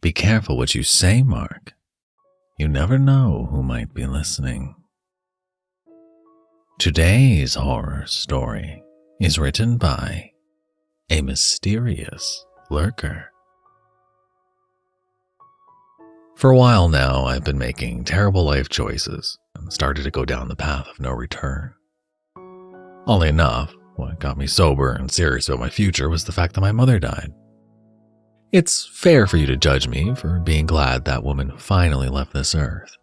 Be careful what you say, Mark. You never know who might be listening. Today's horror story is written by A Mysterious Lurker. For a while now, I've been making terrible life choices and started to go down the path of no return. Oddly enough, what got me sober and serious about my future was the fact that my mother died. It's fair for you to judge me for being glad that woman finally left this earth.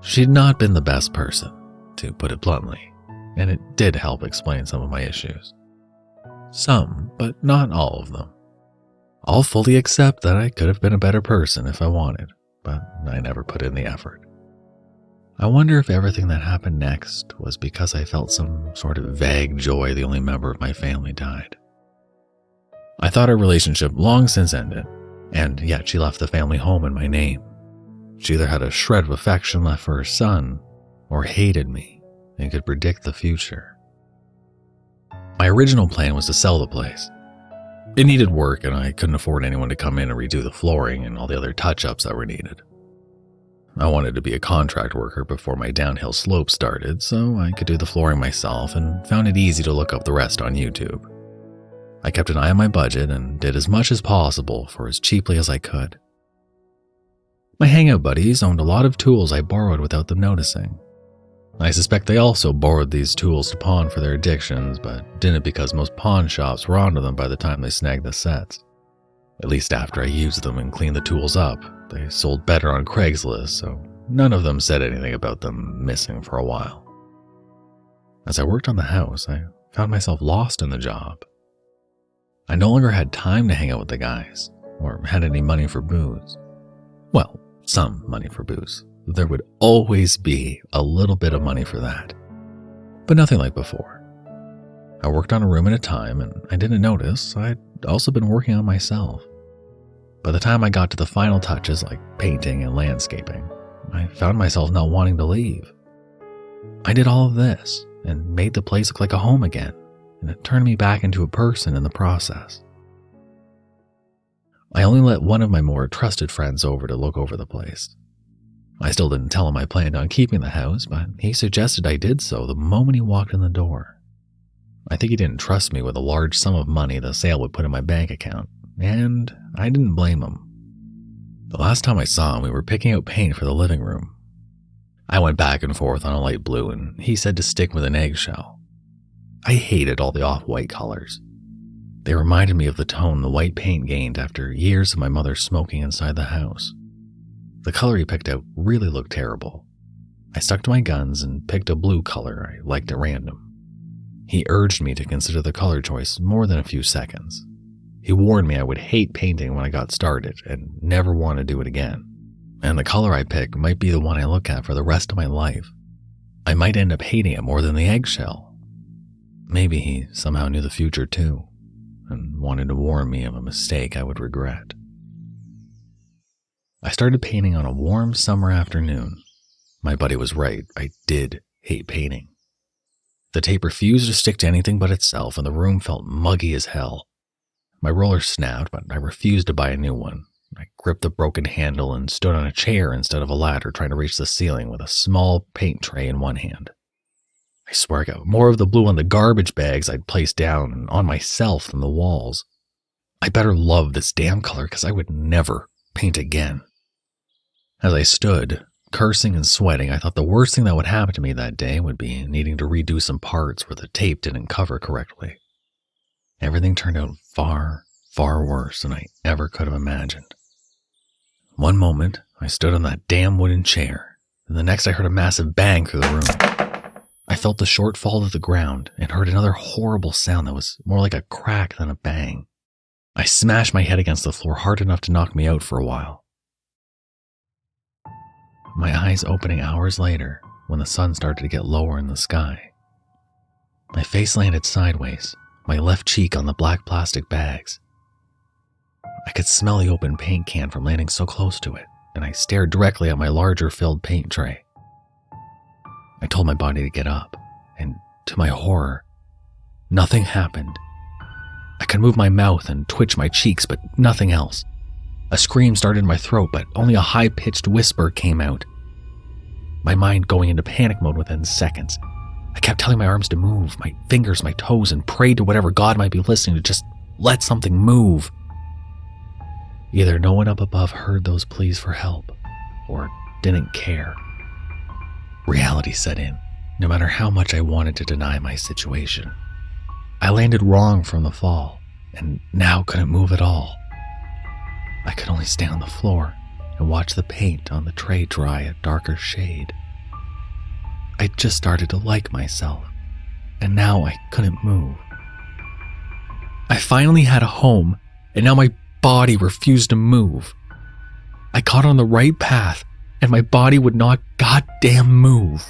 She'd not been the best person, to put it bluntly, and it did help explain some of my issues. Some, but not all of them. I'll fully accept that I could have been a better person if I wanted, but I never put in the effort. I wonder if everything that happened next was because I felt some sort of vague joy the only member of my family died. I thought our relationship long since ended, and yet she left the family home in my name. She either had a shred of affection left for her son, or hated me and could predict the future. My original plan was to sell the place. It needed work, and I couldn't afford anyone to come in and redo the flooring and all the other touch-ups that were needed. I wanted to be a contract worker before my downhill slope started, so I could do the flooring myself and found it easy to look up the rest on YouTube. I kept an eye on my budget and did as much as possible for as cheaply as I could. My hangout buddies owned a lot of tools I borrowed without them noticing. I suspect they also borrowed these tools to pawn for their addictions, but didn't because most pawn shops were onto them by the time they snagged the sets. At least after I used them and cleaned the tools up, they sold better on Craigslist, so none of them said anything about them missing for a while. As I worked on the house, I found myself lost in the job. I no longer had time to hang out with the guys, or had any money for booze. Well, some money for booze. There would always be a little bit of money for that, but nothing like before. I worked on a room at a time, and I didn't notice I'd also been working on myself. By the time I got to the final touches like painting and landscaping, I found myself not wanting to leave. I did all of this and made the place look like a home again, and it turned me back into a person in the process. I only let one of my more trusted friends over to look over the place. I still didn't tell him I planned on keeping the house, but he suggested I did so the moment he walked in the door. I think he didn't trust me with a large sum of money the sale would put in my bank account, and I didn't blame him. The last time I saw him, we were picking out paint for the living room. I went back and forth on a light blue, and he said to stick with an eggshell. I hated all the off-white colors. They reminded me of the tone the white paint gained after years of my mother smoking inside the house. The color he picked out really looked terrible. I stuck to my guns and picked a blue color I liked at random. He urged me to consider the color choice more than a few seconds. He warned me I would hate painting when I got started and never want to do it again. And the color I pick might be the one I look at for the rest of my life. I might end up hating it more than the eggshell. Maybe he somehow knew the future too, and wanted to warn me of a mistake I would regret. I started painting on a warm summer afternoon. My buddy was right, I did hate painting. The tape refused to stick to anything but itself, and the room felt muggy as hell. My roller snapped, but I refused to buy a new one. I gripped the broken handle and stood on a chair instead of a ladder, trying to reach the ceiling with a small paint tray in one hand. I swear I got more of the blue on the garbage bags I'd placed down and on myself than the walls. I better love this damn color because I would never paint again. As I stood, cursing and sweating, I thought the worst thing that would happen to me that day would be needing to redo some parts where the tape didn't cover correctly. Everything turned out far, far worse than I ever could have imagined. One moment, I stood on that damn wooden chair, and the next I heard a massive bang through the room. I felt the short fall to the ground and heard another horrible sound that was more like a crack than a bang. I smashed my head against the floor hard enough to knock me out for a while. My eyes opening hours later when the sun started to get lower in the sky. My face landed sideways, my left cheek on the black plastic bags. I could smell the open paint can from landing so close to it, and I stared directly at my larger filled paint tray. I told my body to get up, and to my horror, nothing happened. I could move my mouth and twitch my cheeks, but nothing else. A scream started in my throat, but only a high-pitched whisper came out. My mind going into panic mode within seconds. I kept telling my arms to move, my fingers, my toes, and prayed to whatever God might be listening to just let something move. Either no one up above heard those pleas for help, or didn't care. Reality set in, no matter how much I wanted to deny my situation. I landed wrong from the fall, and now couldn't move at all. I could only stay on the floor and watch the paint on the tray dry a darker shade. I just started to like myself, and now I couldn't move. I finally had a home, and now my body refused to move. I caught on the right path, and my body would not goddamn move.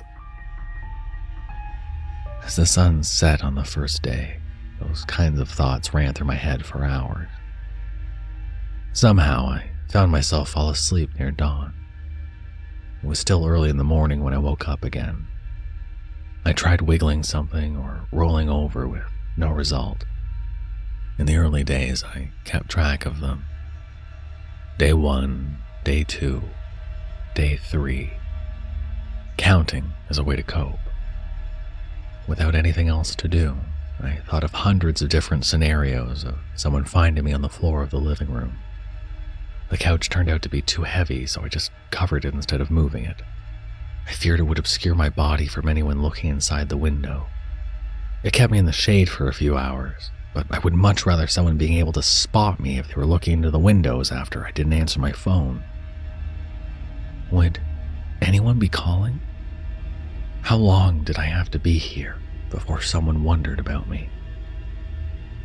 As the sun set on the first day, those kinds of thoughts ran through my head for hours. Somehow, I found myself fall asleep near dawn. It was still early in the morning when I woke up again. I tried wiggling something or rolling over with no result. In the early days, I kept track of them. Day 1, day 2, day 3. Counting as a way to cope. Without anything else to do, I thought of hundreds of different scenarios of someone finding me on the floor of the living room. The couch turned out to be too heavy, so I just covered it instead of moving it. I feared it would obscure my body from anyone looking inside the window. It kept me in the shade for a few hours, but I would much rather someone being able to spot me if they were looking into the windows after I didn't answer my phone. Would anyone be calling? How long did I have to be here before someone wondered about me?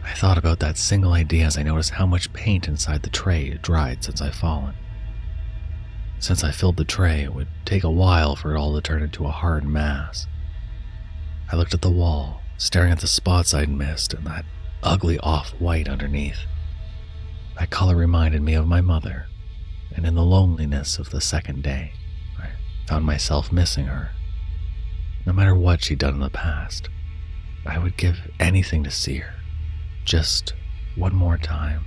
I thought about that single idea as I noticed how much paint inside the tray had dried since I'd fallen. Since I filled the tray, it would take a while for it all to turn into a hard mass. I looked at the wall, staring at the spots I'd missed and that ugly off-white underneath. That color reminded me of my mother, and in the loneliness of the second day, I found myself missing her. No matter what she'd done in the past, I would give anything to see her, just one more time.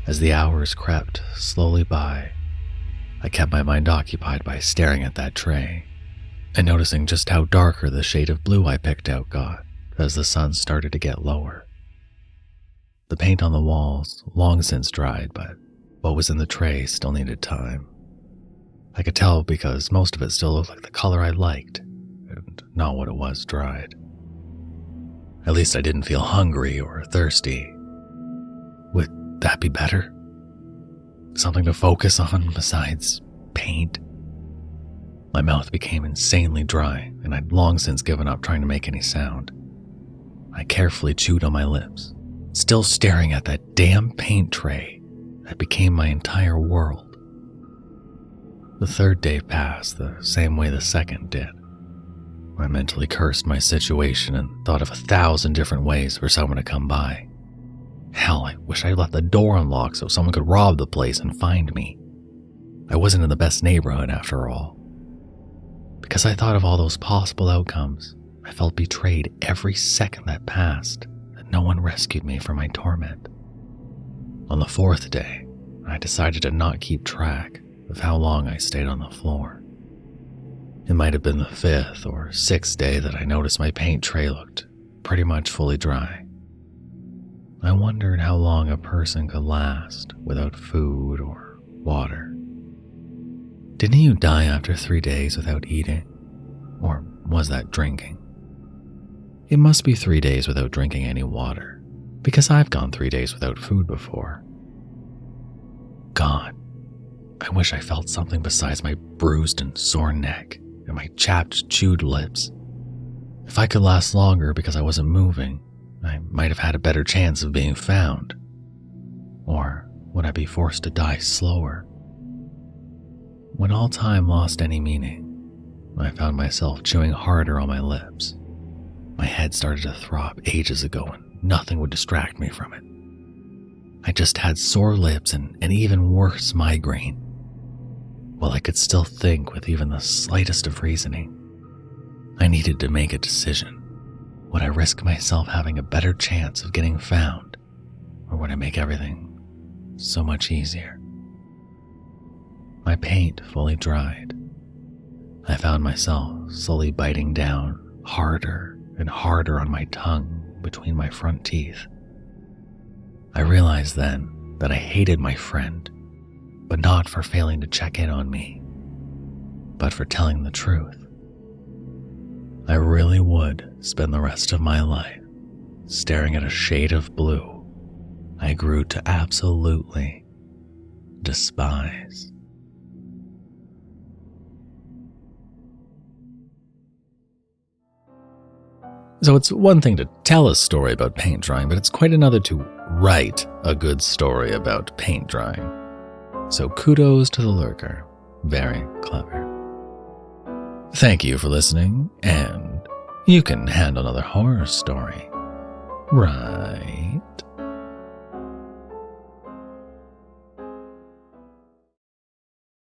As the hours crept slowly by, I kept my mind occupied by staring at that tray and noticing just how darker the shade of blue I picked out got as the sun started to get lower. The paint on the walls long since dried, but what was in the tray still needed time. I could tell because most of it still looked like the color I liked and not what it was dried. At least I didn't feel hungry or thirsty. Would that be better? Something to focus on besides paint? My mouth became insanely dry, and I'd long since given up trying to make any sound. I carefully chewed on my lips, still staring at that damn paint tray that became my entire world. The third day passed the same way the second did. I mentally cursed my situation and thought of 1,000 different ways for someone to come by. Hell, I wish I'd left the door unlocked so someone could rob the place and find me. I wasn't in the best neighborhood after all. Because I thought of all those possible outcomes, I felt betrayed every second that passed, that no one rescued me from my torment. On the fourth day, I decided to not keep track of how long I stayed on the floor. It might have been the fifth or sixth day that I noticed my paint tray looked pretty much fully dry. I wondered how long a person could last without food or water. Didn't you die after 3 days without eating? Or was that drinking? It must be 3 days without drinking any water, because I've gone 3 days without food before. God, I wish I felt something besides my bruised and sore neck and my chapped, chewed lips. If I could last longer because I wasn't moving, I might have had a better chance of being found. Or would I be forced to die slower? When all time lost any meaning, I found myself chewing harder on my lips. My head started to throb ages ago and nothing would distract me from it. I just had sore lips and an even worse migraine. While I could still think with even the slightest of reasoning, I needed to make a decision. Would I risk myself having a better chance of getting found, or would I make everything so much easier. My paint fully dried. I found myself slowly biting down harder and harder on my tongue between my front teeth. I realized then that I hated my friend, but not for failing to check in on me, but for telling the truth. I really would spend the rest of my life staring at a shade of blue I grew to absolutely despise. So it's one thing to tell a story about paint drying, but it's quite another to write a good story about paint drying. So kudos to the lurker. Very clever. Thank you for listening, and you can handle another horror story, right?